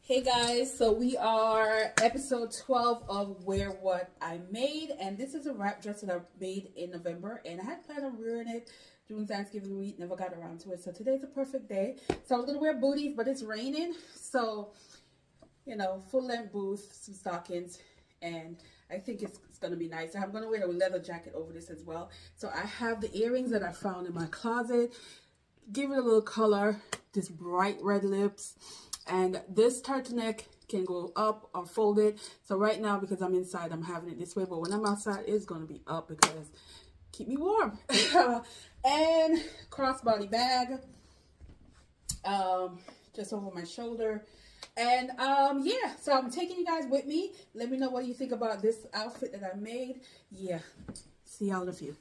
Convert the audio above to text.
Hey guys, so we are episode 12 of Wear What I Made, and this is a wrap dress that I made in November, and I had planned on wearing it during Thanksgiving week, never got around to it, so today's a perfect day. So I was going to wear booties, but it's raining, so, full length boots, some stockings, and I think it's going to be nice. I'm going to wear a leather jacket over this as well. So I have the earrings that I found in my closet, give it a little color, this bright red lips. And this turtleneck can go up or folded. So right now, because I'm inside, I'm having it this way. But when I'm outside, it's going to be up because keep me warm. And crossbody bag, just over my shoulder. And yeah, so I'm taking you guys with me. Let me know what you think about this outfit that I made. Yeah, see y'all in a few.